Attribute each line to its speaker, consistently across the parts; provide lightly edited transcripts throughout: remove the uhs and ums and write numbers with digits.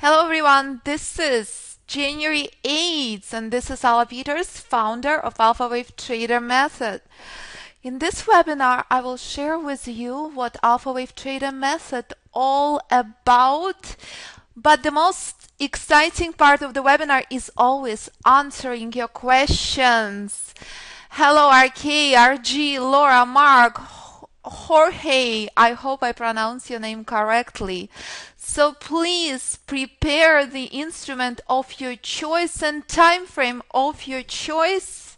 Speaker 1: Hello everyone, this is January 8th and this is Ala Peters, founder of Alpha Wave Trader Method. In this webinar, I will share with you what Alpha Wave Trader Method all about, but the most exciting part of the webinar is always answering your questions. Hello RK, RG, Laura, Mark, Jorge, I hope I pronounce your name correctly. So please prepare the instrument of your choice and time frame of your choice.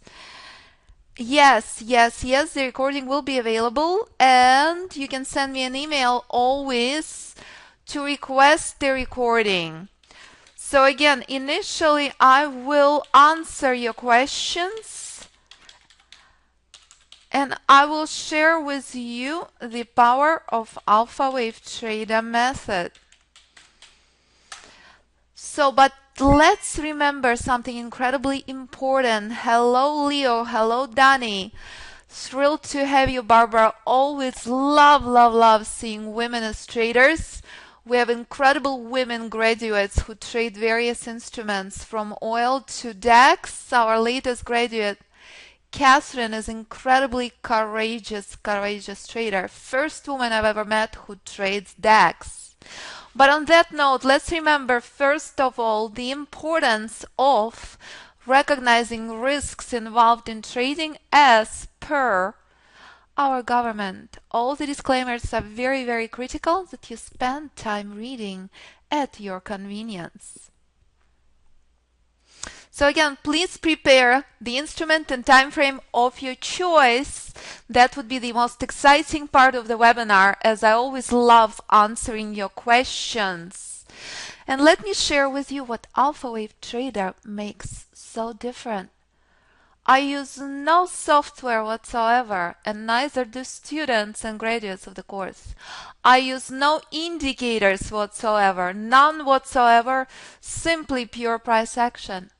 Speaker 1: Yes, the recording will be available and you can send me an email always to request the recording. So again, initially I will answer your questions and I will share with you the power of Alpha Wave Trader Method. But let's remember something incredibly important. Hello Leo, hello Danny. Thrilled to have you, Barbara. Always love seeing women as traders. We have incredible women graduates who trade various instruments from oil to DAX. Our latest graduate, Catherine, is incredibly courageous trader. First woman I've ever met who trades DAX. But on that note, let's remember first of all the importance of recognizing risks involved in trading as per our government. All the disclaimers are very critical that you spend time reading at your convenience. So again, please prepare the instrument and time frame of your choice. That would be the most exciting part of the webinar, as I always love answering your questions. And let me share with you what Alpha Wave Trader makes so different. I use no software whatsoever, and neither do students and graduates of the course. I use no indicators whatsoever, none whatsoever, simply pure price action.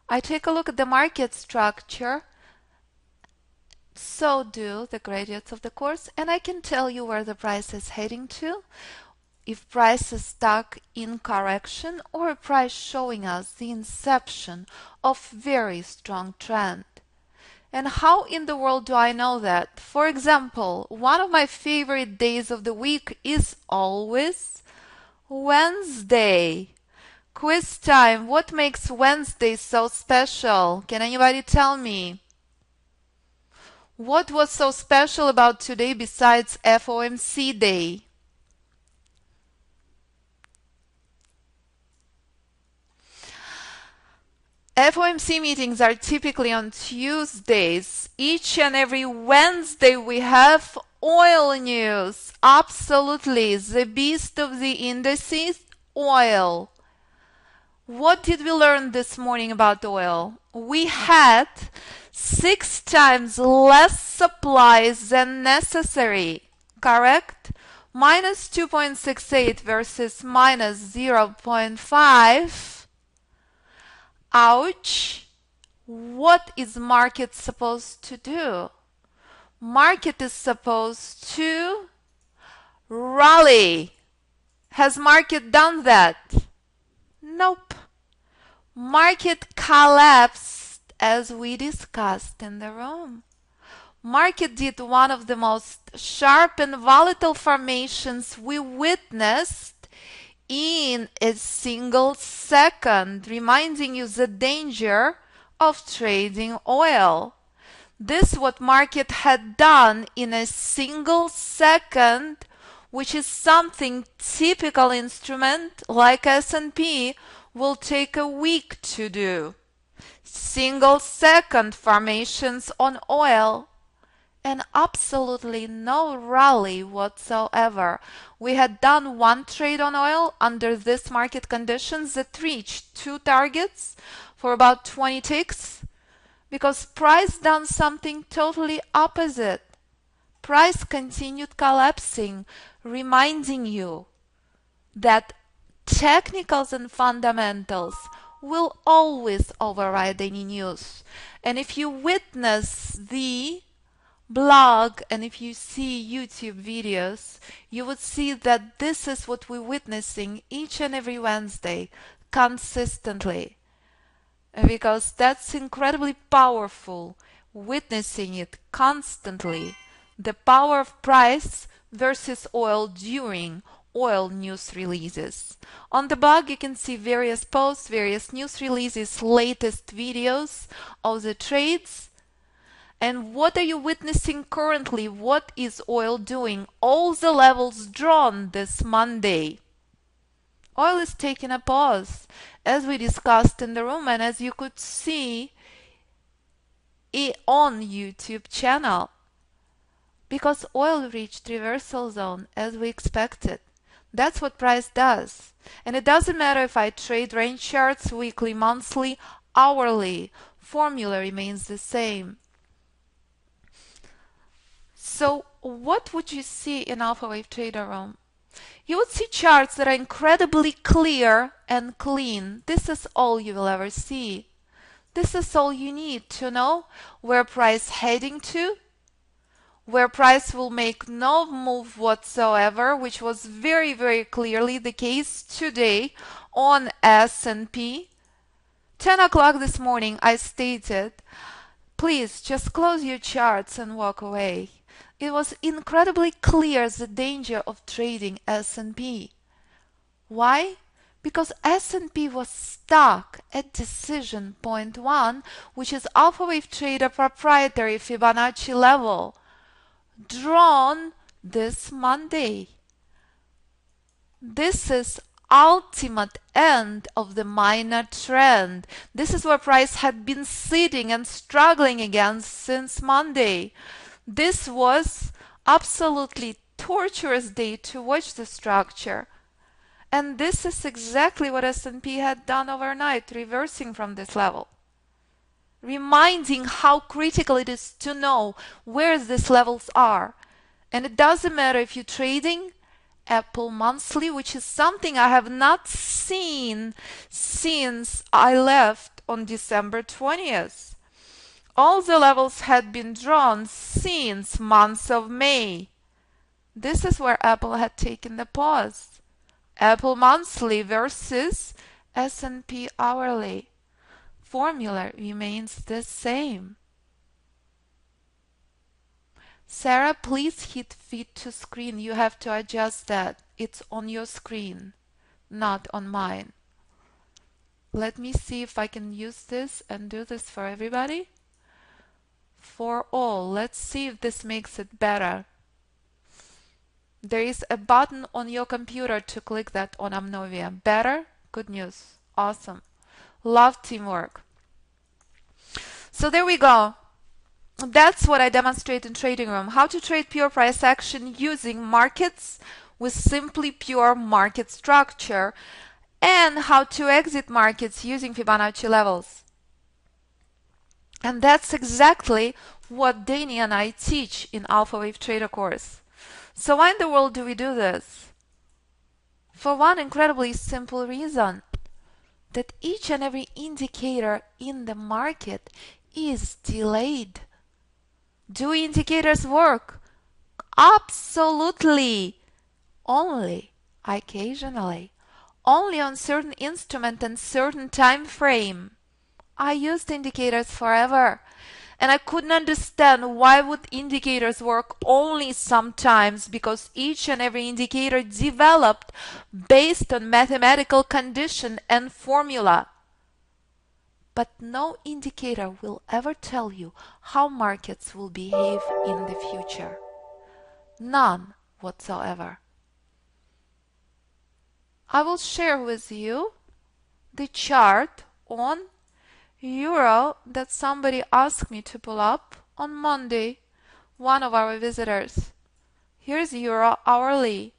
Speaker 1: I take a look at the market structure, so do the graduates of the course, and I can tell you where the price is heading to, if price is stuck in correction or a price showing us the inception of very strong trend. And how in the world do I know that? For example, one of my favorite days of the week is always Wednesday. Quiz time. What makes Wednesday so special? Can anybody tell me? What was so special about today besides FOMC day? FOMC meetings are typically on Tuesdays. Each and every Wednesday we have oil news. Absolutely. The beast of the indices, oil. What did we learn this morning about oil? We had 6 times less supplies than necessary, correct? Minus 2.68 versus minus 0.5. Ouch! What is market supposed to do? Market is supposed to rally. Has market done that? Nope. Market collapsed as we discussed in the room. Market did one of the most sharp and volatile formations we witnessed in a single second, reminding you the danger of trading oil. This is what market had done in a single second, which is something typical instrument like S&P will take a week to do. Single second formations on oil and absolutely no rally whatsoever. We had done one trade on oil under this market conditions that reached 2 targets for about 20 ticks because price done something totally opposite. Price continued collapsing, reminding you that technicals and fundamentals will always override any news. And if you witness the blog and if you see YouTube videos, you would see that this is what we're witnessing each and every Wednesday consistently. Because that's incredibly powerful, witnessing it constantly. The power of price versus oil during oil news releases. On the blog you can see various posts, various news releases, latest videos of the trades. And what are you witnessing currently? What is oil doing? All the levels drawn this Monday. Oil is taking a pause, as we discussed in the room and as you could see on YouTube channel. Because oil reached reversal zone as we expected. That's what price does. And it doesn't matter if I trade range charts, weekly, monthly, hourly. Formula remains the same. So what would you see in Alpha Wave Trader Room? You would see charts that are incredibly clear and clean. This is all you will ever see. This is all you need to know where price heading to, where price will make no move whatsoever, which was very, very clearly the case today on S&P. 10 o'clock this morning I stated, please just close your charts and walk away. It was incredibly clear the danger of trading S&P. Why? Because S&P was stuck at decision point 1, which is Alpha Wave Trader proprietary Fibonacci level, drawn this Monday. This is ultimate end of the minor trend. This is where price had been sitting and struggling against since Monday. This was absolutely torturous day to watch the structure. And this is exactly what S&P had done overnight, reversing from this level. Reminding how critical it is to know where these levels are. And it doesn't matter if you're trading Apple monthly, which is something I have not seen since I left on December 20th. All the levels had been drawn since months of May. This is where Apple had taken the pause. Apple monthly versus S&P hourly. Formula remains the same. Sarah, please hit feed to screen. You have to adjust that. It's on your screen, not on mine. Let me see if I can use this and do this for everybody. For all. Let's see if this makes it better. There is a button on your computer to click that on Amnovia. Better? Good news. Awesome. Love teamwork. So there we go. That's what I demonstrate in Trading Room. How to trade pure price action using markets with simply pure market structure, and how to exit markets using Fibonacci levels. And that's exactly what Danny and I teach in Alpha Wave Trader course. So why in the world do we do this? For one incredibly simple reason, that each and every indicator in the market is delayed. Do indicators work? Absolutely. Only occasionally. Only on certain instrument and certain time frame. I used indicators forever, and I couldn't understand why would indicators work only sometimes, because each and every indicator developed based on mathematical condition and formula. But no indicator will ever tell you how markets will behave in the future. None whatsoever. I will share with you the chart on Euro that somebody asked me to pull up on Monday, one of our visitors. Here's Euro hourly,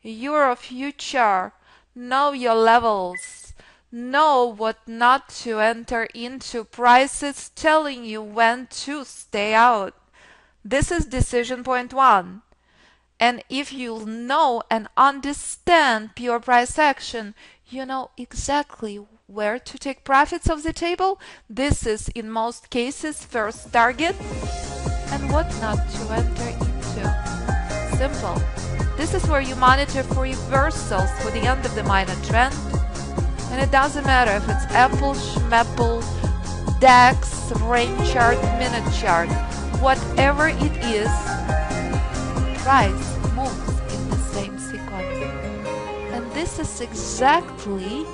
Speaker 1: Euro future. Know your levels. Know what not to enter into. Prices telling you when to stay out. This is decision point 1. And if you know and understand pure price action, you know exactly where to take profits off the table. This is in most cases first target, and what not to enter into. Simple. This is where you monitor for reversals for the end of the minor trend. And it doesn't matter if it's Apple, Schmeppel, DAX, range chart, minute chart. Whatever it is, price moves in the same sequence. And this is exactly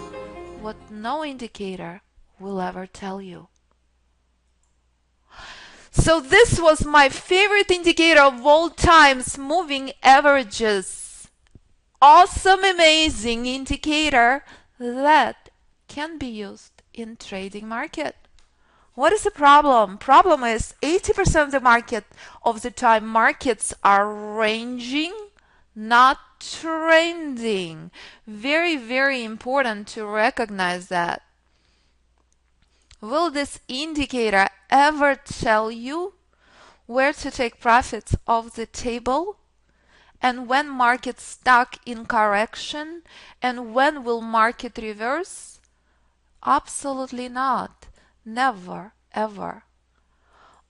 Speaker 1: what no indicator will ever tell you. So this was my favorite indicator of all times, moving averages. Awesome, amazing indicator that can be used in trading market. What is the problem? Problem is 80% of the market of the time markets are ranging, not trending. Very, very important to recognize that. Will this indicator ever tell you where to take profits off the table? And when market stuck in correction? And when will market reverse? Absolutely not. Never, ever.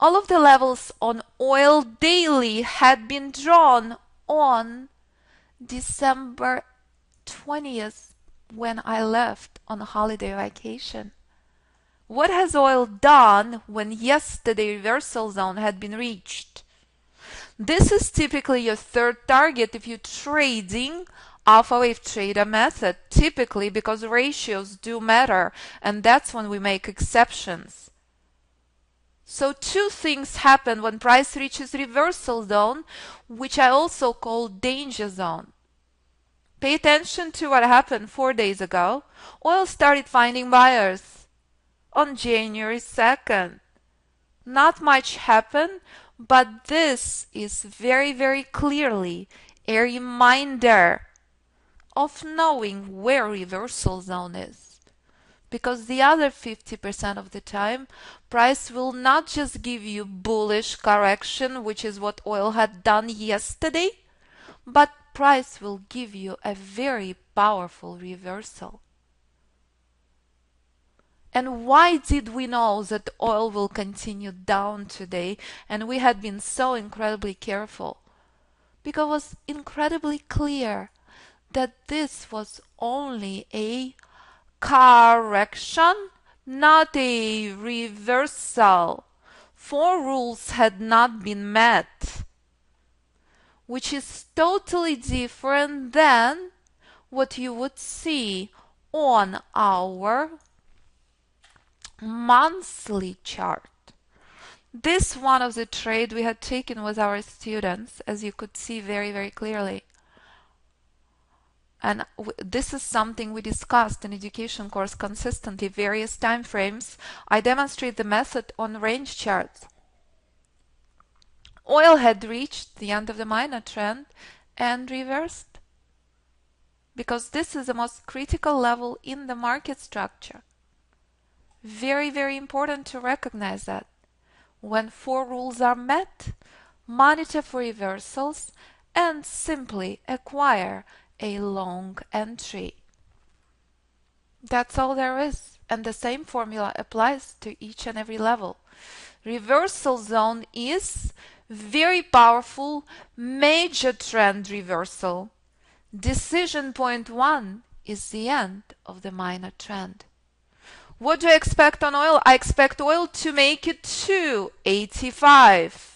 Speaker 1: All of the levels on oil daily had been drawn on December 20th when I left on a holiday vacation. What has oil done when yesterday reversal zone had been reached? This is typically your third target if you're trading alpha wave trader method, typically because ratios do matter, and that's when we make exceptions. So two things happen when price reaches reversal zone, which I also call danger zone. Pay attention to what happened 4 days ago. Oil started finding buyers on January 2nd. Not much happened, but this is very, very clearly a reminder of knowing where reversal zone is. Because the other 50% of the time, price will not just give you bullish correction, which is what oil had done yesterday, but price will give you a very powerful reversal. And why did we know that oil will continue down today and we had been so incredibly careful? Because it was incredibly clear that this was only a correction, not a reversal. 4 rules had not been met, which is totally different than what you would see on our monthly chart. This one of the trade we had taken with our students, as you could see very, very clearly. And this is something we discussed in education course consistently, various time frames. I demonstrate the method on range charts. Oil had reached the end of the minor trend and reversed, because this is the most critical level in the market structure. Very, very important to recognize that. When 4 rules are met, monitor for reversals and simply acquire a long entry. That's all there is, and the same formula applies to each and every level. Reversal zone is very powerful major trend reversal. Decision point 1 is the end of the minor trend. What do I expect on oil? I expect oil to make it to 85.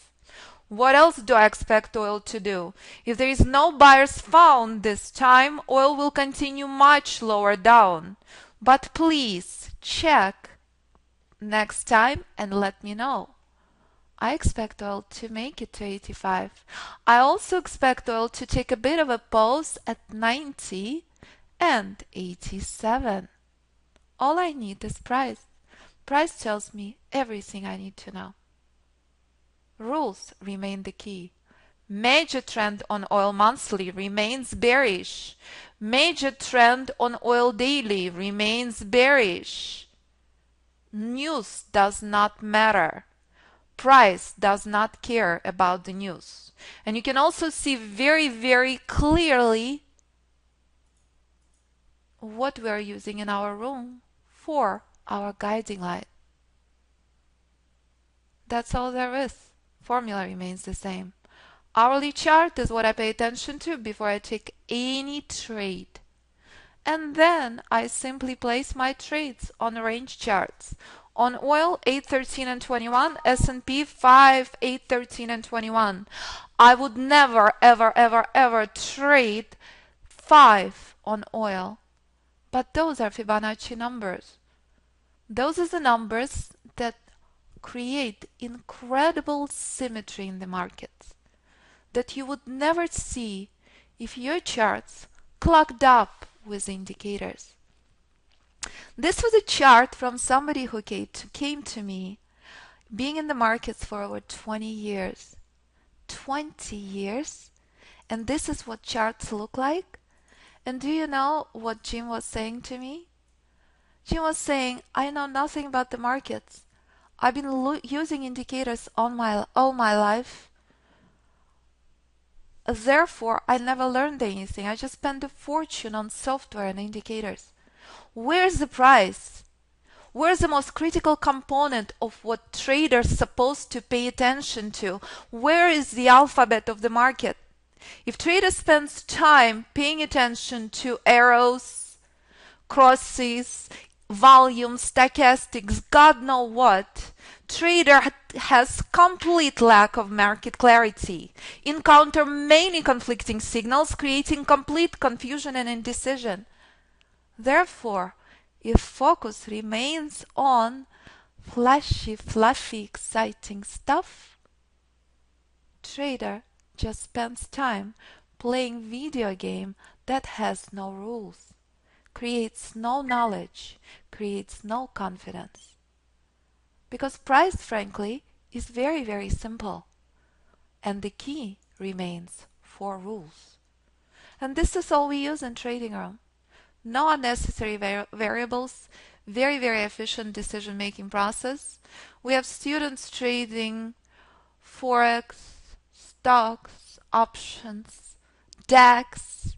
Speaker 1: What else do I expect oil to do? If there is no buyers found this time, oil will continue much lower down. But please check next time and let me know. I expect oil to make it to 85. I also expect oil to take a bit of a pause at 90 and 87. All I need is price. Price tells me everything I need to know. Rules remain the key. Major trend on oil monthly remains bearish. Major trend on oil daily remains bearish. News does not matter. Price does not care about the news. And you can also see very, very clearly what we are using in our room for our guiding light. That's all there is. Formula remains the same. Hourly chart is what I pay attention to before I take any trade. And then I simply place my trades on range charts. On oil, 8, 13, and 21. S&P 5, 8, 13, and 21. I would never, ever, ever, ever trade 5 on oil. But those are Fibonacci numbers. Those are the numbers that create incredible symmetry in the markets that you would never see if your charts clogged up with indicators. This was a chart from somebody who came to me being in the markets for over 20 years. 20 years? And this is what charts look like? And do you know what Jim was saying to me? Jim was saying, I know nothing about the markets. I've been using indicators all my life. Therefore, I never learned anything. I just spent a fortune on software and indicators. Where's the price? Where's the most critical component of what traders supposed to pay attention to? Where is the alphabet of the market? If trader spends time paying attention to arrows, crosses, volumes, stochastics, God knows what, trader has complete lack of market clarity, encounter many conflicting signals, creating complete confusion and indecision. Therefore, if focus remains on flashy, fluffy, exciting stuff, trader just spends time playing video game that has no rules, creates no knowledge, creates no confidence. Because price, frankly, is very, very simple. And the key remains 4 rules. And this is all we use in trading room. No unnecessary variables, very, very efficient decision-making process. We have students trading Forex, stocks, options, DAX,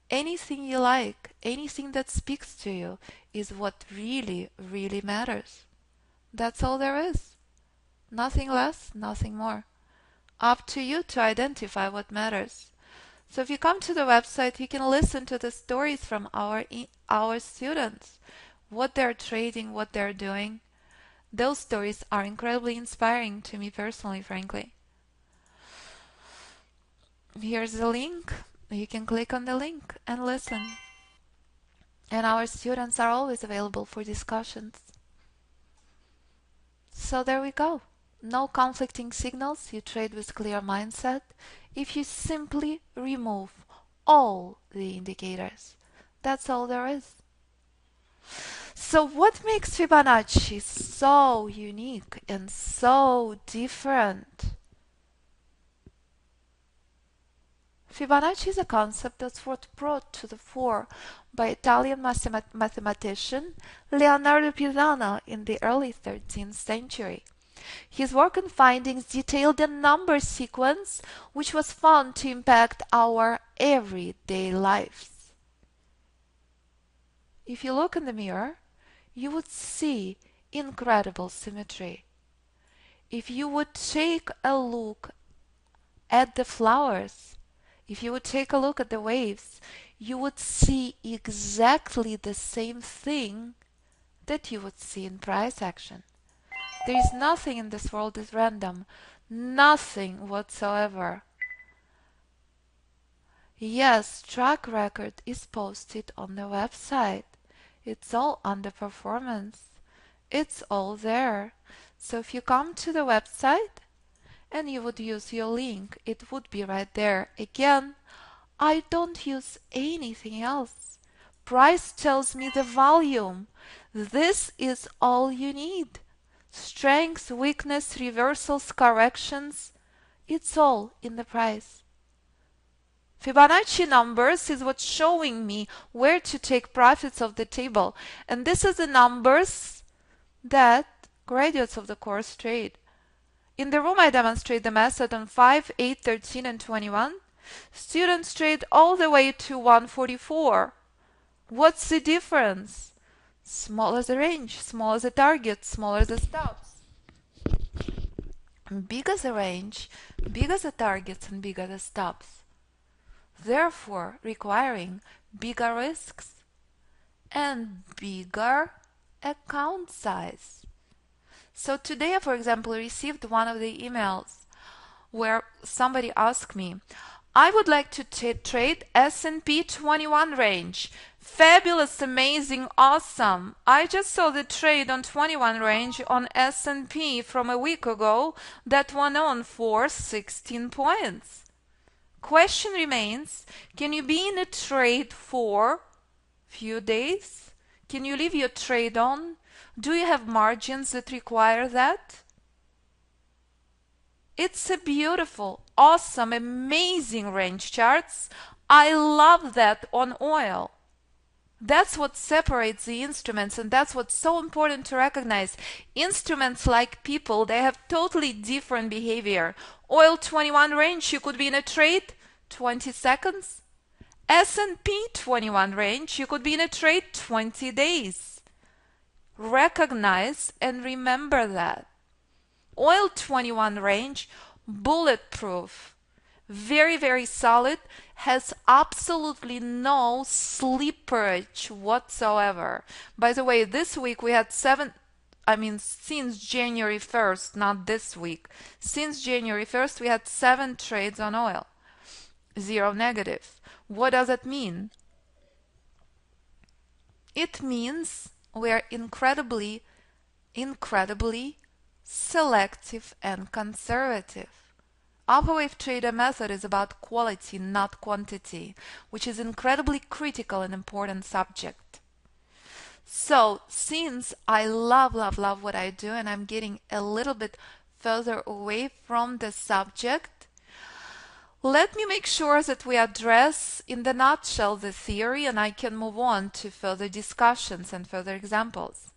Speaker 1: anything you like, anything that speaks to you is what really, really matters. That's all there is. Nothing less, nothing more. Up to you to identify what matters. So if you come to the website, you can listen to the stories from our students, what they're trading, what they're doing. Those stories are incredibly inspiring to me personally, frankly. Here's the link. You can click on the link and listen. And our students are always available for discussions. So there we go. No conflicting signals. You trade with clear mindset if you simply remove all the indicators. That's all there is. So what makes Fibonacci so unique and so different? Fibonacci is a concept that's brought to the fore by Italian mathematician Leonardo Pisano in the early 13th century. His work and findings detailed a number sequence which was found to impact our everyday lives. If you look in the mirror, you would see incredible symmetry. If you would take a look at the flowers, if you would take a look at the waves, you would see exactly the same thing that you would see in price action. There is nothing in this world is random, nothing whatsoever. Yes, track record is posted on the website. It's all under performance. It's all there. So if you come to the website and you would use your link, it would be right there. Again, I don't use anything else. Price tells me the volume. This is all you need. Strength, weakness, reversals, corrections, it's all in the price. Fibonacci numbers is what's showing me where to take profits off the table. And this is the numbers that graduates of the course trade. In the room I demonstrate the method on 5, 8, 13 and 21. Students trade all the way to 144. What's the difference? Smaller the range, smaller the target, smaller the stops. bigger the range, bigger the targets, and bigger the stops, therefore requiring bigger risks and bigger account size. So today, for example, I received one of the emails where somebody asked me, I would like to trade S&P 21 range. Fabulous, amazing, awesome. I just saw the trade on 21 range on S&P from a week ago that went on for 16 points. Question remains, can you be in a trade for few days? Can you leave your trade on? Do you have margins that require that? It's a beautiful, awesome, amazing range charts. I love that on oil. That's what separates the instruments, and that's what's so important to recognize. Instruments, like people, they have totally different behavior. Oil 21 range, you could be in a trade 20 seconds. S&P 21 range, you could be in a trade 20 days. Recognize and remember that. Oil 21 range, bulletproof, very, very solid, has absolutely no slippage whatsoever. By the way, this week we had since January 1st, not this week, since January 1st we had 7 trades on oil, 0 negative. What does it mean? It means we are incredibly selective and conservative. Alpha wave trader method is about quality, not quantity, which is incredibly critical and important subject. So since I love what I do, and I'm getting a little bit further away from the subject, let me make sure that we address in the nutshell the theory, and I can move on to further discussions and further examples.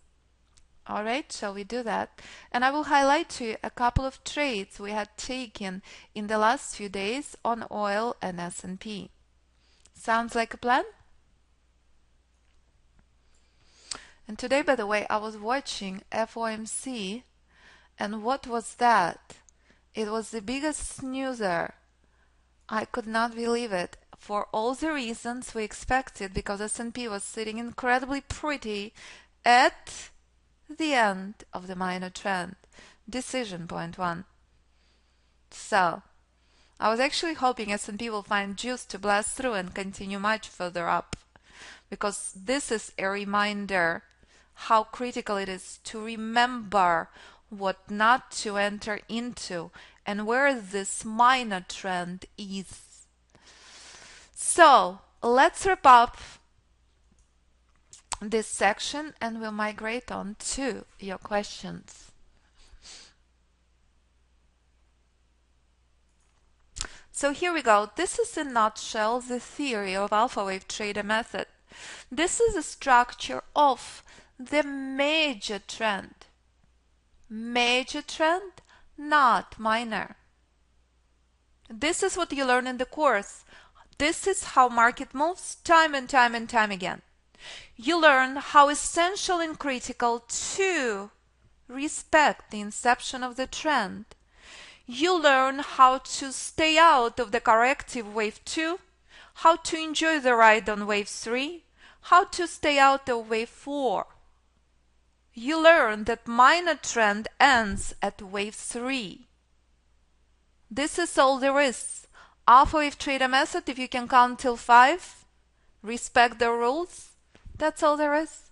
Speaker 1: Alright, shall we do that? And I will highlight to you a couple of trades we had taken in the last few days on oil and S&P. Sounds like a plan? And today, by the way, I was watching FOMC, and what was that? It was the biggest snoozer. I could not believe it, for all the reasons we expected, because S&P was sitting incredibly pretty at the end of the minor trend, decision point 1. So, I was actually hoping S&P will find juice to blast through and continue much further up, because this is a reminder how critical it is to remember what not to enter into and where this minor trend is. So, let's wrap up this section and we'll migrate on to your questions. So here we go. This is in a nutshell the theory of alpha wave trader method. This is a structure of the major trend. Major trend, not minor. This is what you learn in the course. This is how market moves time and time again. You learn how essential and critical to respect the inception of the trend. You learn how to stay out of the corrective wave 2, how to enjoy the ride on wave 3, how to stay out of wave 4. You learn that minor trend ends at wave 3. This is all there is. Alpha wave trader method, if you can count till 5, respect the rules. That's all there is.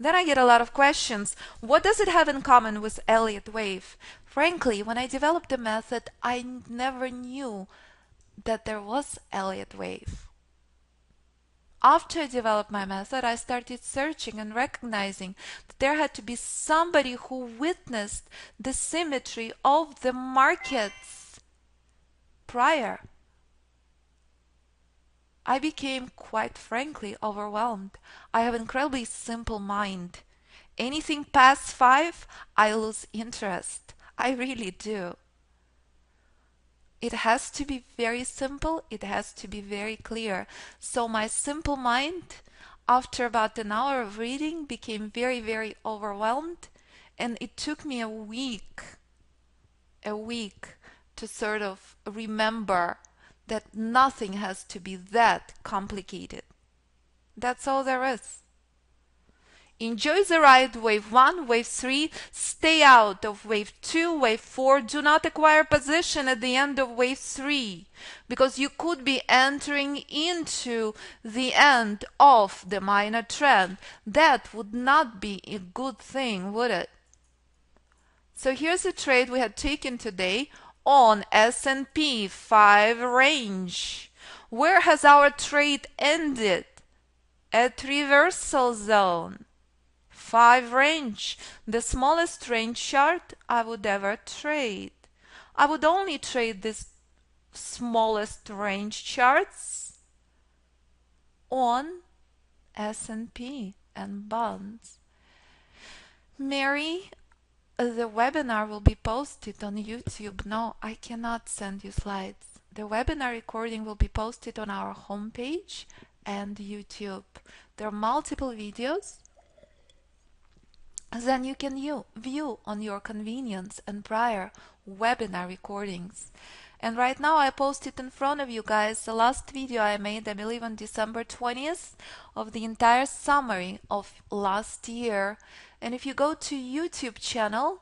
Speaker 1: Then I get a lot of questions. What does it have in common with Elliott wave? Frankly, when I developed the method, I never knew that there was Elliott wave. After I developed my method, I started searching and recognizing that there had to be somebody who witnessed the symmetry of the markets prior. I became, quite frankly, overwhelmed. I have an incredibly simple mind. Anything past 5, I lose interest. I really do. It has to be very simple. It has to be very clear. So my simple mind, after about an hour of reading, became very overwhelmed. And it took me a week a week to sort of remember that nothing has to be that complicated. That's all there is. Enjoy the ride, wave 1, wave 3, stay out of wave 2, wave 4. Do not acquire position at the end of wave 3 because you could be entering into the end of the minor trend. That would not be a good thing, would it? So here's a trade we had taken today on S&P 5 range. Where has our trade ended? At reversal zone. 5 range, the smallest range chart I would ever trade. I would only trade this smallest range charts on S&P and bonds. Mary, the webinar will be posted on YouTube. No, I cannot send you slides. The webinar recording will be posted on our homepage and YouTube. There are multiple videos. Then you can view on your convenience and prior webinar recordings. And right now I posted in front of you guys the last video I made, I believe on December 20th, of the entire summary of last year. And if you go to YouTube channel,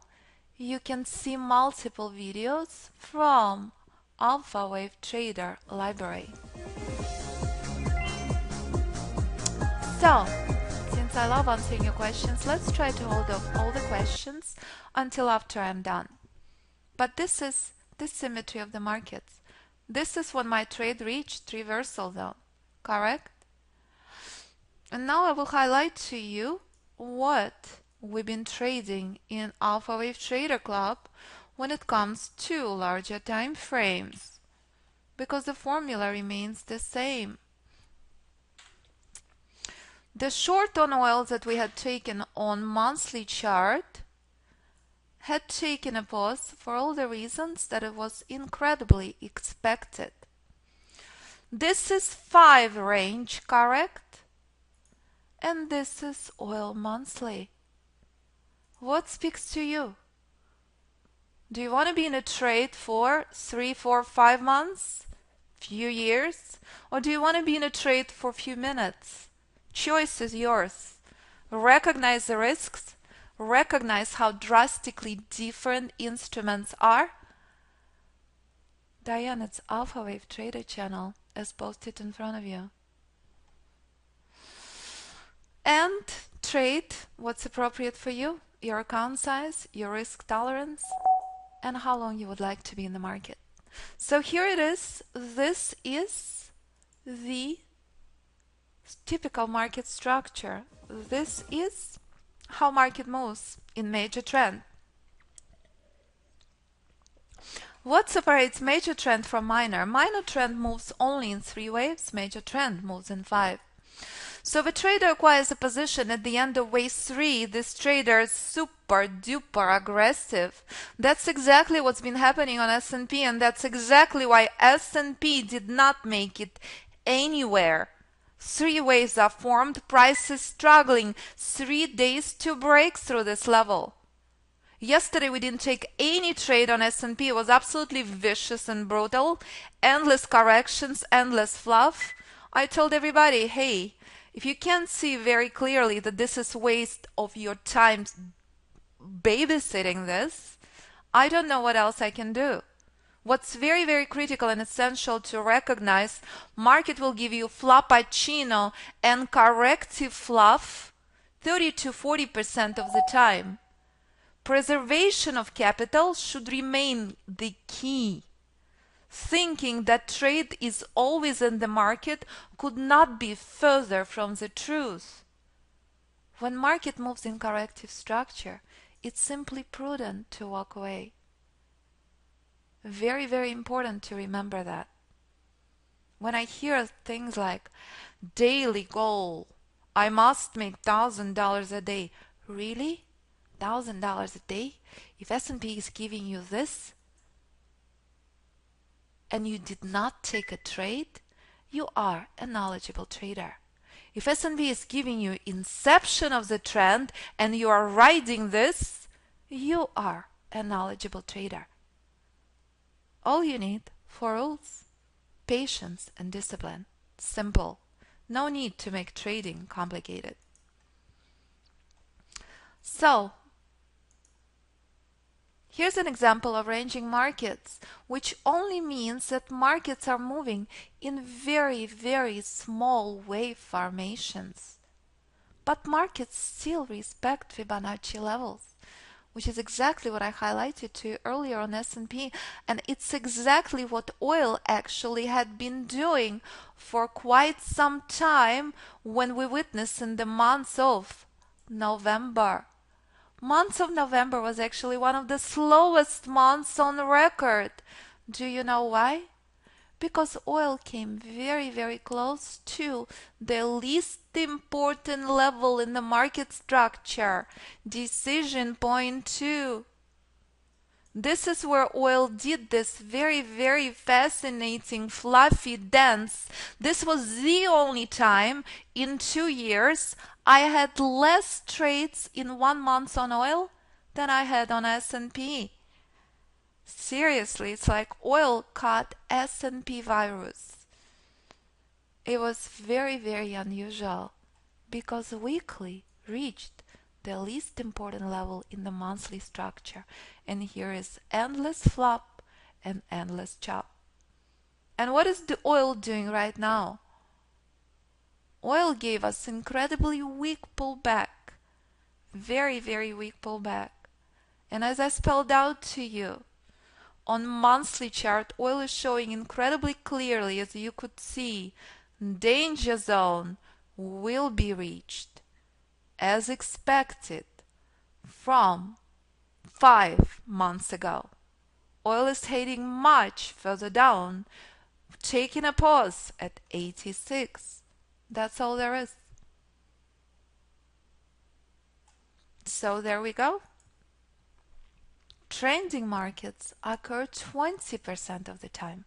Speaker 1: you can see multiple videos from Alpha Wave Trader Library. So, since I love answering your questions, let's try to hold off all the questions until after I'm done. But this is the symmetry of the markets. This is when my trade reached reversal zone, correct? And now I will highlight to you what we've been trading in Alpha Wave Trader Club when it comes to larger time frames, because the formula remains the same. The short on oil that we had taken on monthly chart had taken a pause for all the reasons that it was incredibly expected. This is 5 range, correct? And this is oil monthly. What speaks to you? Do you want to be in a trade for 3, 4, 5 months, few years? Or do you want to be in a trade for a few minutes? Choice is yours. Recognize the risks. Recognize how drastically different instruments are. Diane, it's Alpha Wave Trader channel as posted in front of you. And trade what's appropriate for you, your account size, your risk tolerance, and how long you would like to be in the market. So here it is. This is the typical market structure. This is how market moves in major trend. What separates major trend from minor? Minor trend moves only in 3 waves, major trend moves in 5. So if a trader acquires a position at the end of wave 3, this trader is super duper aggressive. That's exactly what's been happening on S&P, and that's exactly why S&P did not make it anywhere. 3 waves are formed, price is struggling 3 days to break through this level. Yesterday we didn't take any trade on S&P. It was absolutely vicious and brutal. Endless corrections, endless fluff. I told everybody, hey, if you can't see very clearly that this is waste of your time babysitting this, I don't know what else I can do. What's very, very critical and essential to recognize, market will give you flopacino and corrective fluff 30 to 40% of the time. Preservation of capital should remain the key. Thinking that trade is always in the market could not be further from the truth. When market moves in corrective structure, it's simply prudent to walk away. Very, very important to remember that. When I hear things like daily goal, I must make $1,000 a day. Really? $1,000 a day? If S&P is giving you this and you did not take a trade, you are a knowledgeable trader. If S&P is giving you inception of the trend and you are riding this, you are a knowledgeable trader. All you need for rules, patience and discipline. Simple. No need to make trading complicated. So, here's an example of ranging markets, which only means that markets are moving in very, very small wave formations. But markets still respect Fibonacci levels, which is exactly what I highlighted to you earlier on S&P, and it's exactly what oil actually had been doing for quite some time when we witnessed in the months of November. Month of November was actually one of the slowest months on record. Do you know why? Because oil came very, very close to the least important level in the market structure, decision point 2. This is where oil did this very, very fascinating, fluffy dance. This was the only time in 2 years I had less trades in 1 month on oil than I had on S&P. Seriously, it's like oil caught S&P virus. It was very, very unusual because weekly reached the least important level in the monthly structure, and here is endless flop and endless chop. And what is the oil doing right now? Oil gave us incredibly weak pullback, very, very weak pullback. And as I spelled out to you, on monthly chart, oil is showing incredibly clearly, as you could see, danger zone will be reached as expected from 5 months ago. Oil is heading much further down, taking a pause at 86. That's all there is. So there we go. Trending markets occur 20% of the time.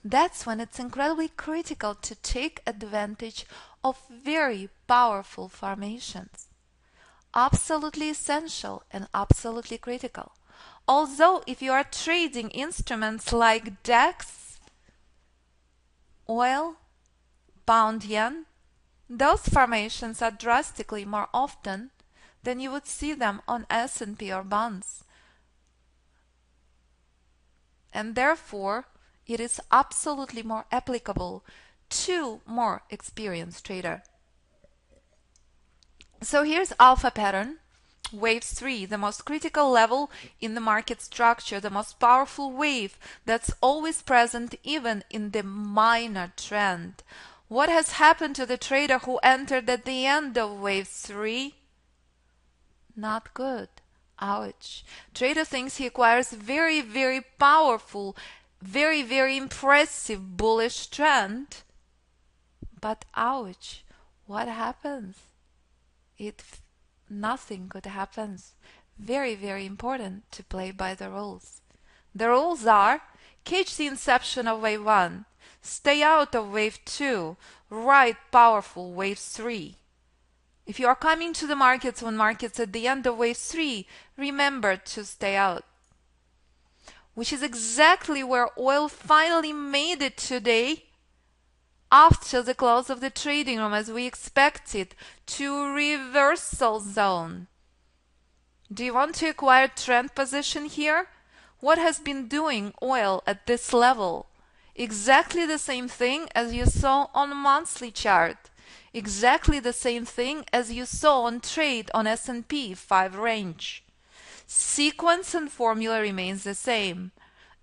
Speaker 1: That's when it's incredibly critical to take advantage of very powerful formations. Absolutely essential and absolutely critical. Although if you are trading instruments like DAX, oil, pound yen, those formations are drastically more often than you would see them on S&P or bonds. And therefore, it is absolutely more applicable to more experienced trader. So here's alpha pattern, wave 3, the most critical level in the market structure, the most powerful wave that's always present even in the minor trend. What has happened to the trader who entered at the end of wave 3? Not good. Ouch. Trader thinks he acquires very, very powerful, very, very impressive bullish trend. But ouch. What happens? Nothing good happens. Very, very important to play by the rules. The rules are: catch the inception of wave 1, stay out of wave 2, ride powerful wave 3. If you are coming to the markets when markets at the end of wave 3, remember to stay out. Which is exactly where oil finally made it today after the close of the trading room, as we expected, to reversal zone. Do you want to acquire trend position here? What has been doing oil at this level? Exactly the same thing as you saw on monthly chart. Exactly the same thing as you saw on trade on S&P 5 range. Sequence and formula remains the same.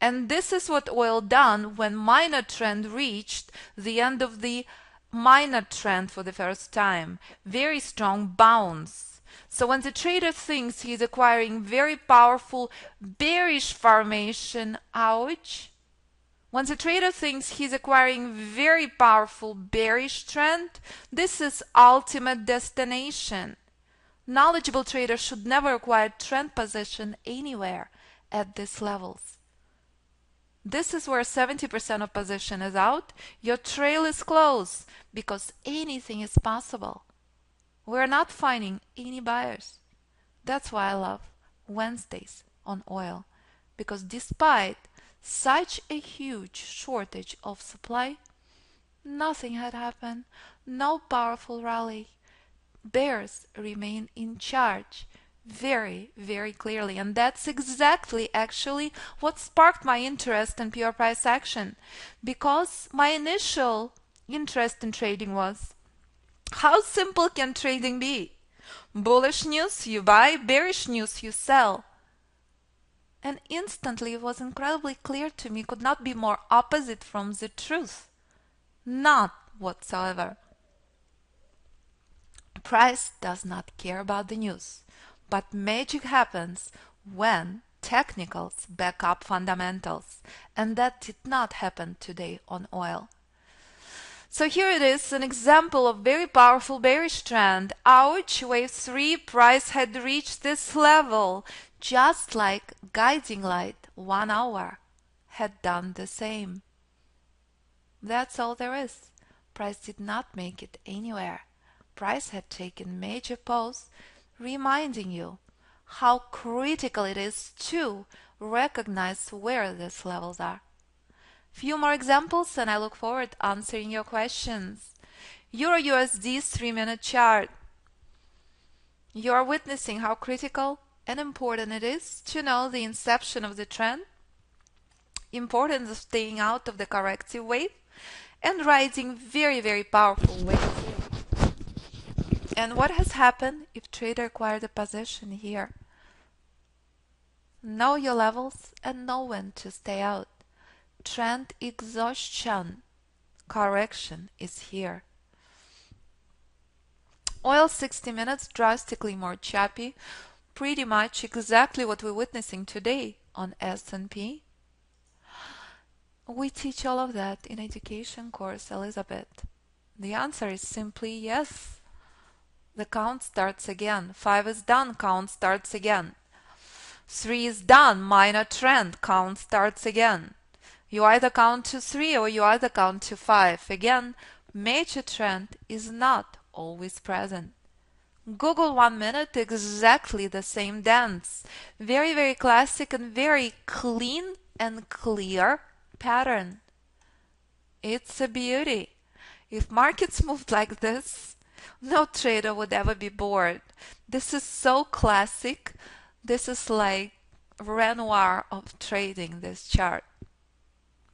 Speaker 1: And this is what oil done when minor trend reached the end of the minor trend for the first time. Very strong bounce. So when the trader thinks he's acquiring very powerful bearish formation, ouch. When the trader thinks he's acquiring very powerful bearish trend, this is ultimate destination. Knowledgeable traders should never acquire trend position anywhere at these levels. This is where 70% of position is out. Your trail is closed because anything is possible. We're not finding any buyers. That's why I love Wednesdays on oil, because despite such a huge shortage of supply, nothing had happened, no powerful rally. Bears remain in charge very, very clearly. And that's exactly actually what sparked my interest in pure price action. Because my initial interest in trading was, how simple can trading be? Bullish news, you buy, bearish news, you sell. And instantly it was incredibly clear to me, could not be more opposite from the truth. Not whatsoever. Price does not care about the news, but magic happens when technicals back up fundamentals, and that did not happen today on oil. So here it is, an example of very powerful bearish trend. Ouch, wave 3 price had reached this level, just like guiding light 1 hour had done the same. That's all there is. Price did not make it anywhere. Price had taken major pause, reminding you how critical it is to recognize where these levels are. Few more examples and I look forward to answering your questions. Euro USD's 3-minute chart. You are witnessing how critical and important it is to know the inception of the trend, importance of staying out of the corrective wave, and riding very, very powerful waves. And what has happened if trader acquired a position here? Know your levels and know when to stay out. Trend exhaustion correction is here. Oil 60 minutes drastically more choppy, pretty much exactly what we're witnessing today on S&P. We teach all of that in education course, Elizabeth. The answer is simply yes. The count starts again. 5 is done, count starts again. 3 is done, minor trend, count starts again. You either count to 3 or you either count to 5. Again, major trend is not always present. Google 1 minute, exactly the same dance. Very, very classic and very clean and clear pattern. It's a beauty. If markets moved like this, no trader would ever be bored. This is so classic. This is like Renoir of trading, this chart.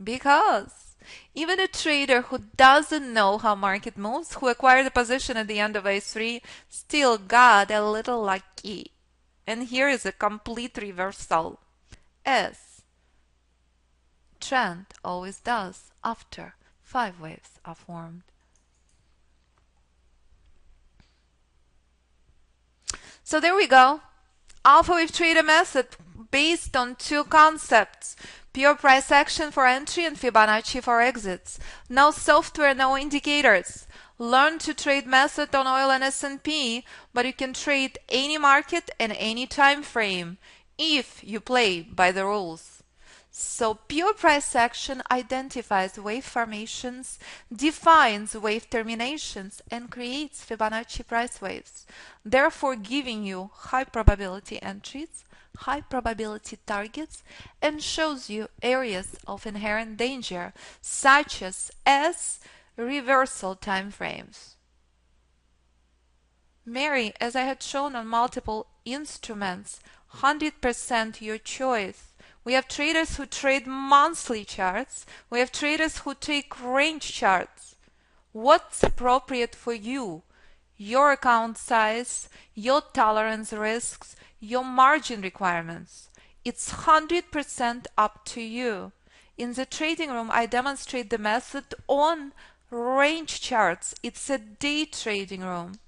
Speaker 1: Because even a trader who doesn't know how market moves, who acquired a position at the end of A3, still got a little lucky. And here is a complete reversal, as trend always does after 5 waves are formed. So there we go. Alpha wave trader method based on 2 concepts. Pure price action for entry and Fibonacci for exits. No software, no indicators. Learn to trade method on oil and S&P, but you can trade any market and any time frame if you play by the rules. So pure price action identifies wave formations, defines wave terminations, and creates Fibonacci price waves, therefore giving you high probability entries, high probability targets, and shows you areas of inherent danger, such as reversal time frames. Mary, as I had shown on multiple instruments, 100% your choice. We have traders who trade monthly charts. We have traders who take range charts. What's appropriate for you? Your account size, your tolerance risks, your margin requirements. It's 100% up to you. In the trading room, I demonstrate the method on range charts. It's a day trading room.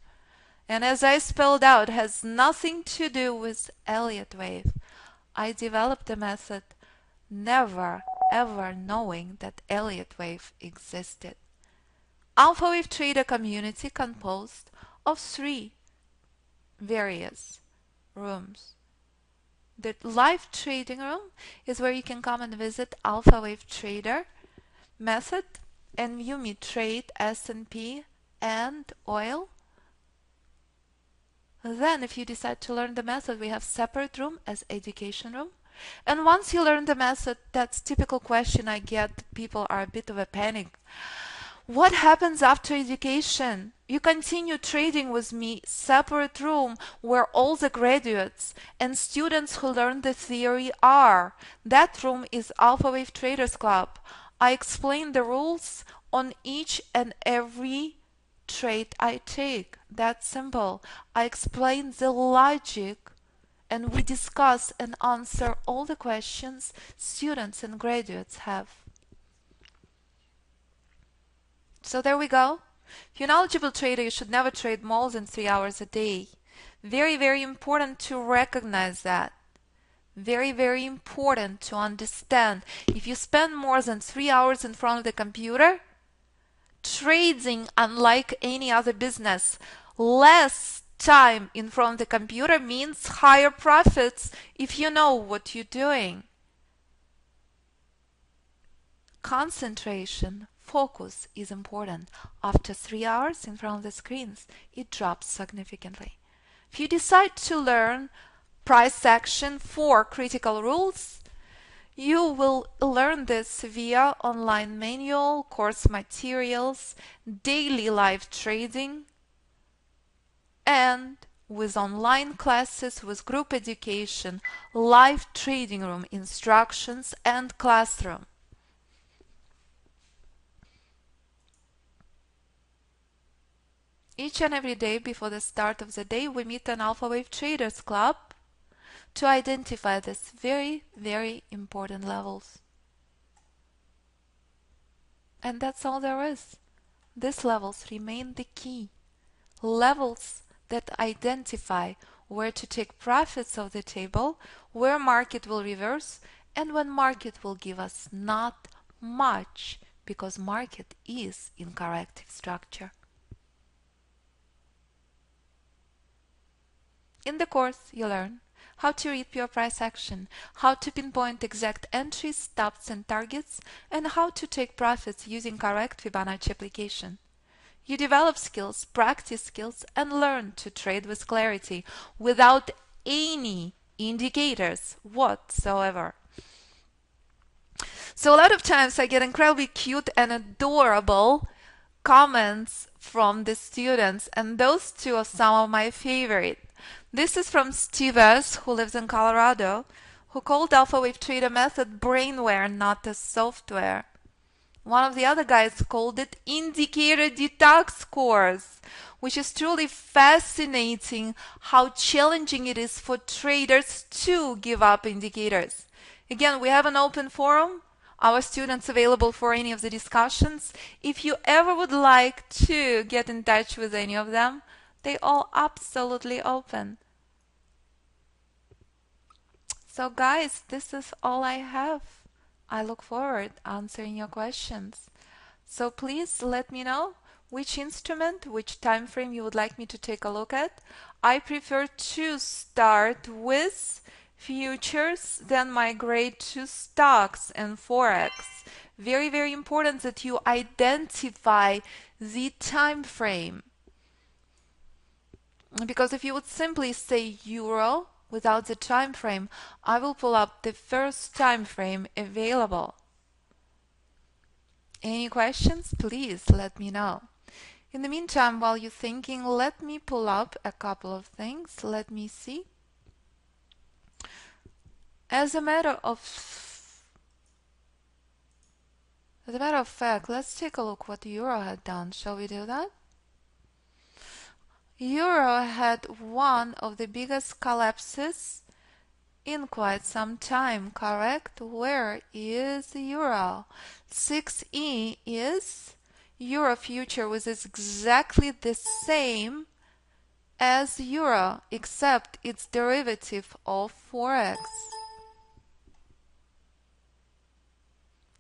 Speaker 1: And as I spelled out, has nothing to do with Elliott wave. I developed a method never ever knowing that Elliott wave existed. Alpha wave trader community composed of 3 various rooms. The live trading room is where you can come and visit Alpha wave trader method and view me trade S&P and oil. Then if you decide to learn the method, we have separate room as education room And once you learn the method, that's typical question I get. People are a bit of a panic. What happens after education? You continue trading with me, separate room where all the graduates and students who learn the theory are. That room is Alpha Wave Traders Club. I explain the rules on each and every trade I take. That's simple. I explain the logic and we discuss and answer all the questions students and graduates have. So there we go. If you're a knowledgeable trader, you should never trade more than 3 hours a day. Very, very important to recognize that. Very, very important to understand. If you spend more than 3 hours in front of the computer, trading, unlike any other business, less time in front of the computer means higher profits if you know what you're doing. Concentration, focus is important. After 3 hours in front of the screens, it drops significantly. If you decide to learn price action for critical rules, you will learn this via online manual, course materials, daily live trading, and with online classes, with group education, live trading room instructions, and classroom. Each and every day before the start of the day, we meet an Alpha Wave Traders Club to identify these very, very important levels. And that's all there is. These levels remain the key. Levels that identify where to take profits off the table, where market will reverse, and when market will give us not much, because market is in corrective structure. In the course, you learn how to read pure price action, how to pinpoint exact entries, stops, and targets, and how to take profits using correct Fibonacci application. You develop skills, practice skills, and learn to trade with clarity without any indicators whatsoever. So a lot of times I get incredibly cute and adorable comments from the students, and those two are some of my favorite. This is from Steve S., who lives in Colorado, who called Alpha Wave Trader method brainware, not a software. One of the other guys called it indicator detox course, which is truly fascinating how challenging it is for traders to give up indicators. Again, we have an open forum. Our students available for any of the discussions. If you ever would like to get in touch with any of them, they all absolutely open. So guys, this is all I have. I look forward answering your questions. So please let me know which instrument, which time frame you would like me to take a look at. I prefer to start with futures, then migrate to stocks and forex. Very, very important that you identify the time frame. Because if you would simply say euro without the time frame, I will pull up the first time frame available. Any questions? Please let me know. In the meantime, while you're thinking, let me pull up a couple of things. Let me see. As a matter of fact, let's take a look what euro had done. Shall we do that? Euro had one of the biggest collapses in quite some time, correct? Where is euro? 6E is euro future, which is exactly the same as euro, except its derivative of forex.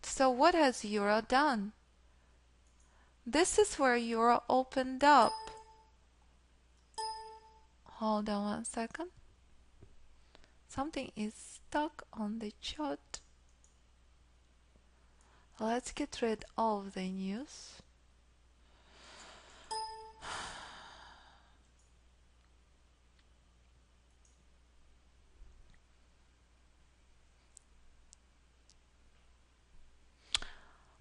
Speaker 1: So what has euro done? This is where euro opened up. Hold on one second. Something is stuck on the chart. Let's get rid of the news.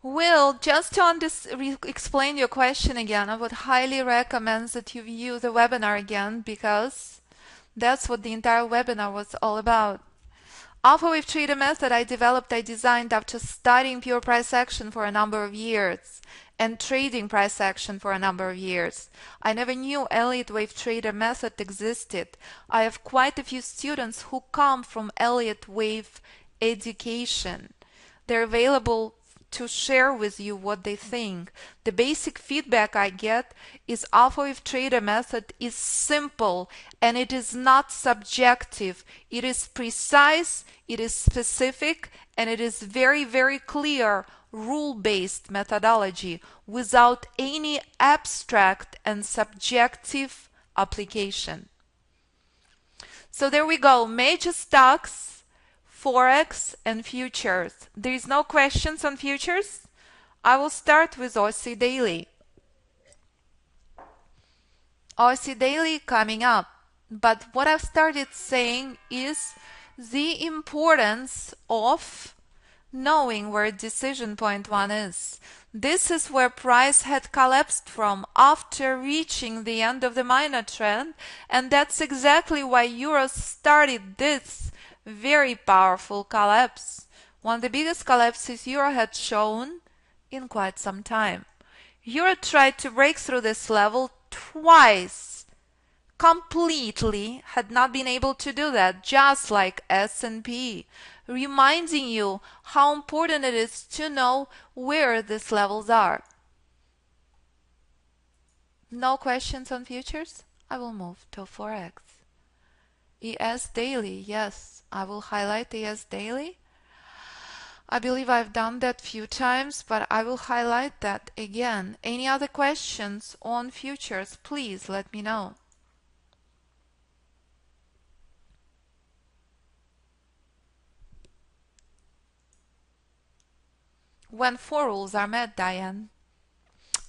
Speaker 1: Will, just to explain your question again, I would highly recommend that you view the webinar again because that's what the entire webinar was all about. Alpha Wave Trader method I designed after studying pure price action for a number of years and trading price action for a number of years. I never knew Elliott Wave Trader method existed. I have quite a few students who come from Elliott Wave education. They're available to share with you what they think. The basic feedback I get is Alpha Wave Trader method is simple and it is not subjective. It is precise, it is specific, and it is very, very clear rule-based methodology without any abstract and subjective application. So there we go, major stocks, Forex and futures. There is no questions on futures. I will start with Aussie Daily. Aussie Daily coming up. But what I've started saying is the importance of knowing where decision point 1 is. This is where price had collapsed from after reaching the end of the minor trend, and that's exactly why Euro started this very powerful collapse. One of the biggest collapses Euro had shown in quite some time. Euro tried to break through this level twice. Completely had not been able to do that, just like S&P, reminding you how important it is to know where these levels are. No questions on futures? I will move to Forex. ES Daily, yes, I will highlight ES Daily. I believe I've done that few times, but I will highlight that again. Any other questions on futures, please let me know. When 4 rules are met, Diane.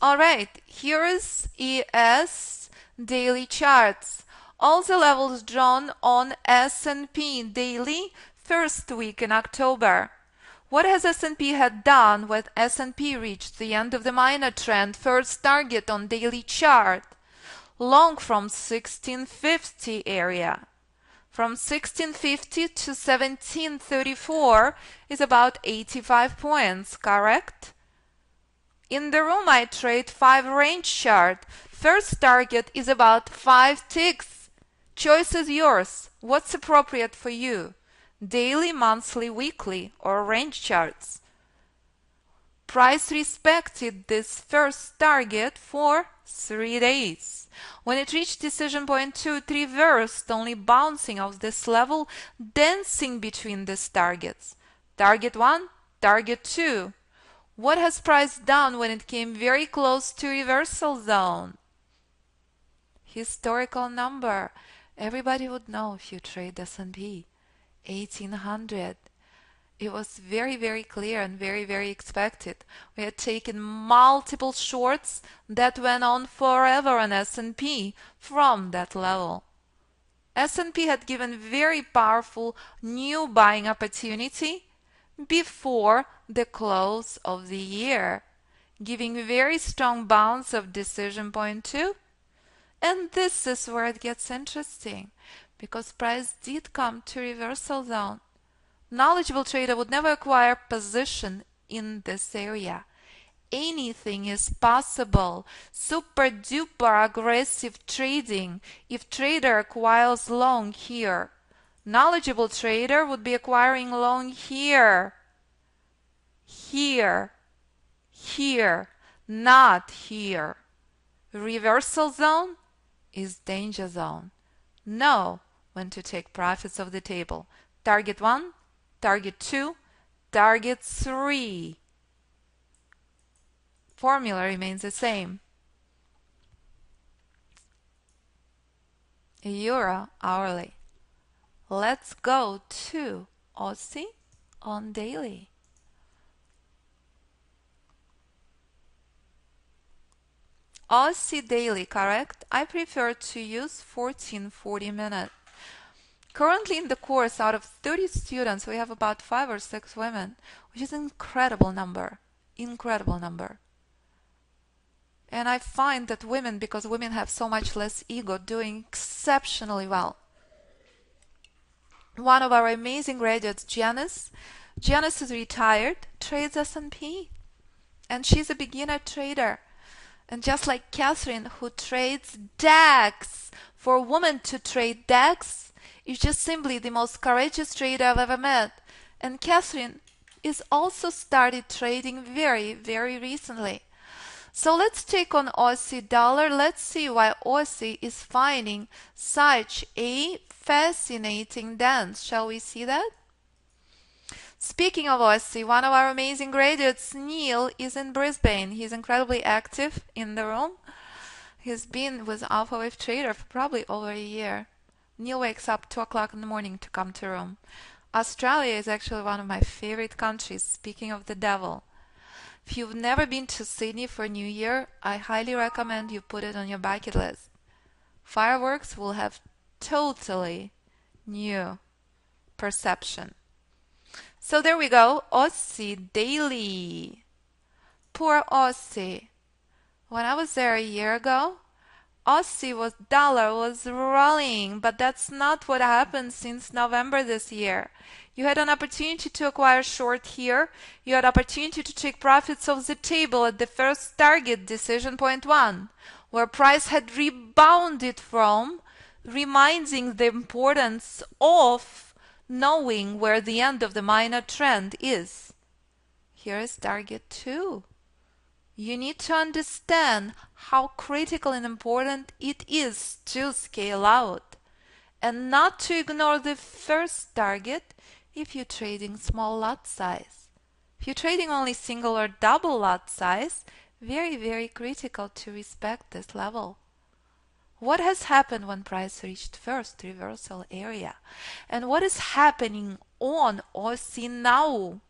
Speaker 1: Alright, here is ES daily charts. All the levels drawn on S&P daily first week in October. What has S&P had done when S&P reached the end of the minor trend first target on daily chart? Long from 1650 area. From 1650 to 1734 is about 85 points, correct? In the room I trade 5 range chart. First target is about 5 ticks. Choice is yours. What's appropriate for you? Daily, monthly, weekly, or range charts? Price respected this first target for 3 days. When it reached decision point 2, it reversed, only bouncing off this level, dancing between these targets. Target 1, target 2. What has price done when it came very close to reversal zone? Historical number. Everybody would know if you trade S&P. 1800. It was very, very clear and very, very expected. We had taken multiple shorts that went on forever on S&P from that level. S&P had given very powerful new buying opportunity before the close of the year, giving very strong bounce of decision point 2. And this is where it gets interesting, because price did come to reversal zone. Knowledgeable trader would never acquire position in this area. Anything is possible. Super duper aggressive trading if trader acquires long here. Knowledgeable trader would be acquiring long here. Here. Here. Not here. Reversal zone is danger zone. Know when to take profits off the table. Target 1, target 2, target 3. Formula remains the same. Euro hourly. Let's go to Aussie on daily. Aussie daily, correct? I prefer to use 1440 minute. Currently in the course, out of 30 students, we have about 5 or 6 women, which is an incredible number. Incredible number. And I find that women, because women have so much less ego, doing exceptionally well. One of our amazing graduates, Janice is retired, trades S&P, and she's a beginner trader. And just like Catherine, who trades DAX, for a woman to trade DAX is just simply the most courageous trader I've ever met. And Catherine is also started trading very, very recently. So let's take on Aussie dollar. Let's see why Aussie is finding such a fascinating dance. Shall we see that? Speaking of Aussie, one of our amazing graduates, Neil, is in Brisbane. He's incredibly active in the room. He's been with Alpha Wave Trader for probably over a year. Neil wakes up 2 o'clock in the morning to come to room. Australia is actually one of my favorite countries, speaking of the devil. If you've never been to Sydney for New Year, I highly recommend you put it on your bucket list. Fireworks will have totally new perception. So there we go, Aussie daily. Poor Aussie. When I was there a year ago, dollar was rallying, but that's not what happened since November this year. You had an opportunity to acquire short here. You had opportunity to take profits off the table at the first target, decision point 1, where price had rebounded from, reminding the importance of knowing where the end of the minor trend is. Here is target 2. You need to understand how critical and important it is to scale out and not to ignore the first target if you're trading small lot size. If you're trading only single or double lot size, very, very critical to respect this level. What has happened when price reached first reversal area? And what is happening on Aussie now?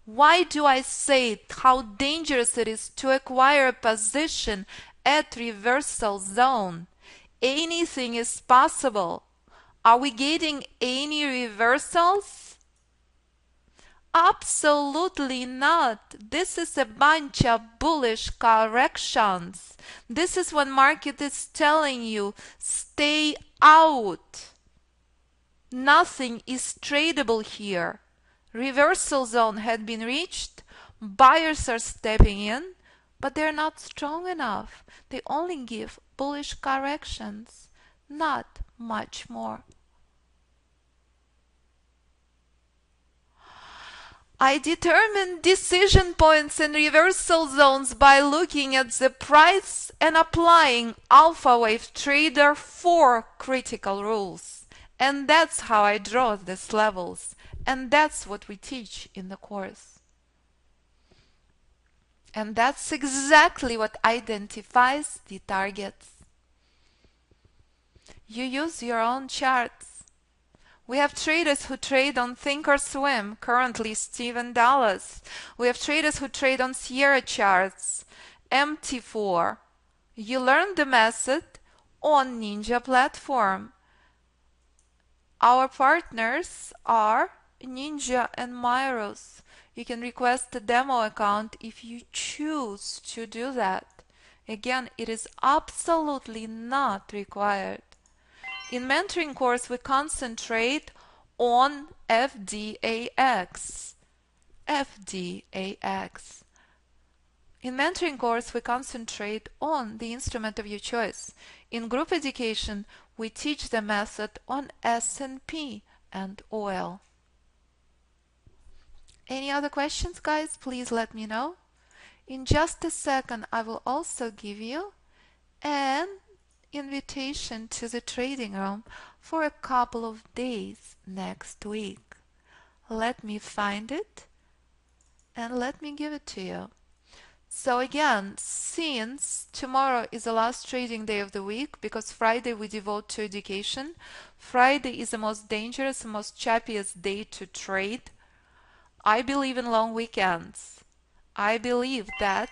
Speaker 1: Why do I say how dangerous it is to acquire a position at reversal zone? Anything is possible. Are we getting any reversals? Absolutely not. This is a bunch of bullish corrections. This is when market is telling you, stay out. Nothing is tradable here. Reversal zone had been reached. Buyers are stepping in, but they're not strong enough. They only give bullish corrections, not much more. I determine decision points and reversal zones by looking at the price and applying Alpha Wave Trader 4 critical rules. And that's how I draw these levels. And that's what we teach in the course. And that's exactly what identifies the targets. You use your own charts. We have traders who trade on Thinkorswim, currently Stephen Dallas. We have traders who trade on Sierra charts, MT4. You learn the method on Ninja platform. Our partners are Ninja and Myros. You can request a demo account if you choose to do that. Again, it is absolutely not required. In mentoring course, we concentrate on FDAX. FDAX. In mentoring course, we concentrate on the instrument of your choice. In group education, we teach the method on S&P and oil. Any other questions, guys? Please let me know. In just a second, I will also give you an invitation to the trading room for a couple of days next week. Let me find it and let me give it to you. So again, since tomorrow is the last trading day of the week, because Friday we devote to education, Friday is the most dangerous and most choppiest day to trade. I believe in long weekends. I believe that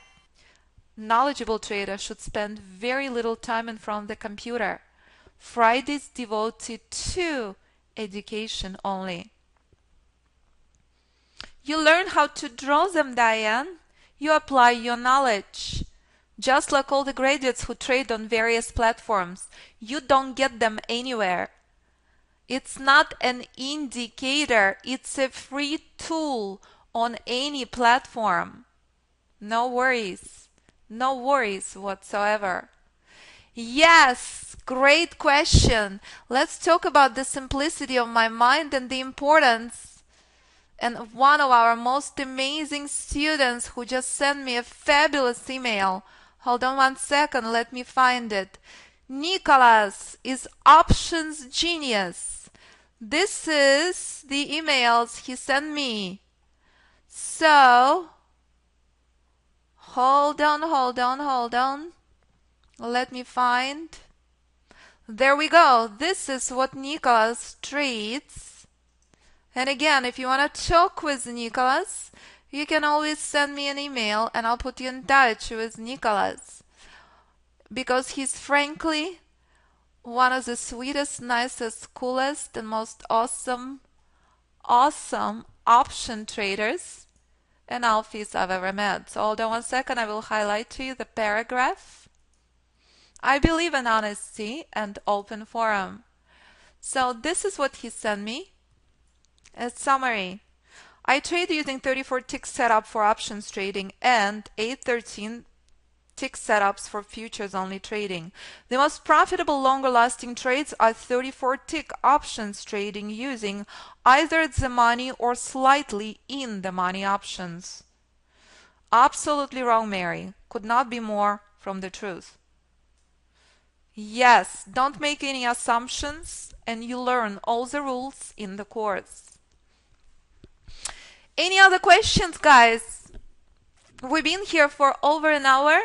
Speaker 1: knowledgeable trader should spend very little time in front of the computer. Friday is devoted to education only. You learn how to draw them, Diane. You apply your knowledge. Just like all the graduates who trade on various platforms, you don't get them anywhere. It's not an indicator, it's a free tool on any platform. No worries. No worries whatsoever. Yes, great question. Let's talk about the simplicity of my mind and the importance. And one of our most amazing students who just sent me a fabulous email. Hold on one second, let me find it. Nicholas is options genius. This is the emails he sent me. So, hold on. Let me find. There we go. This is what Nicholas trades. And again, if you want to talk with Nicholas, you can always send me an email and I'll put you in touch with Nicholas. Because he's frankly one of the sweetest, nicest, coolest, and most awesome option traders and alphas I've ever met. So hold on one second, I will highlight to you the paragraph. I believe in honesty and open forum. So this is what he sent me. A summary. I trade using 34 tick setup for options trading and 813 tick setups for futures only trading. The most profitable longer lasting trades are 34 tick options trading using either the money or slightly in the money options. Absolutely wrong, Mary. Could not be more from the truth. Yes, don't make any assumptions and you learn all the rules in the course. Any other questions, guys? We've been here for over an hour.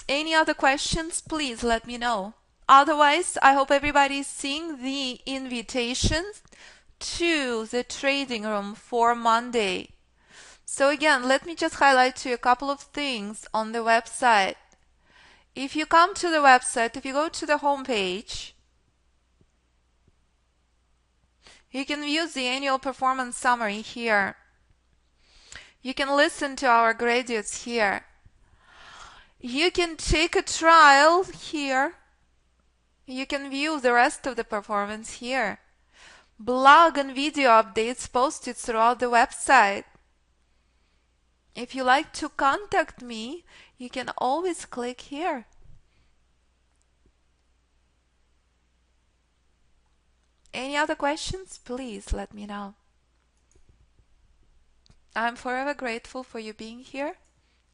Speaker 1: Any other questions? Please let me know. Otherwise, I hope everybody is seeing the invitation to the trading room for Monday. So again, let me just highlight to you a couple of things on the website. If you come to the website, if you go to the home page, you can view the annual performance summary here. You can listen to our graduates here. You can take a trial here. You can view the rest of the performance here. Blog and video updates posted throughout the website. If you like to contact me, you can always click here. Any other questions? Please let me know. I'm forever grateful for you being here.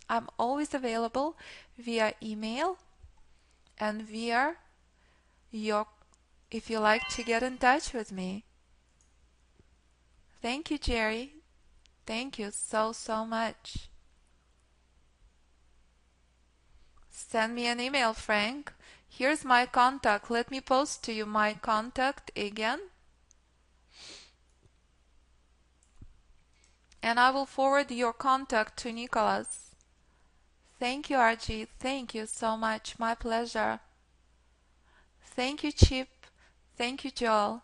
Speaker 1: I'm always available via email and via if you like to get in touch with me. Thank you, Jerry. Thank you so much. Send me an email, Frank. Here's my contact. Let me post to you my contact again. And I will forward your contact to Nicholas. Thank you, RG. Thank you so much. My pleasure. Thank you, Chip. Thank you, Joel.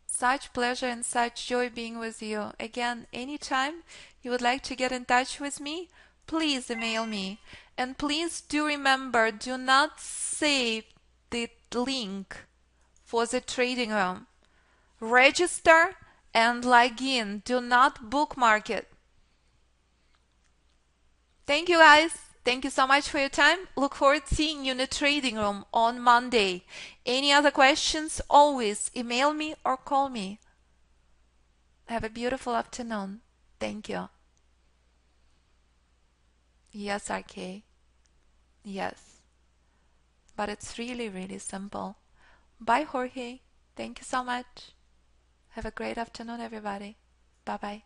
Speaker 1: Such pleasure and such joy being with you. Again, anytime you would like to get in touch with me, please email me. And please do remember, do not save the link for the trading room. Register and log in. Do not bookmark it. Thank you, guys. Thank you so much for your time. Look forward to seeing you in the trading room on Monday. Any other questions, always email me or call me. Have a beautiful afternoon. Thank you. Yes, RK. Yes. But it's really simple. Bye, Jorge. Thank you so much. Have a great afternoon, everybody. Bye-bye.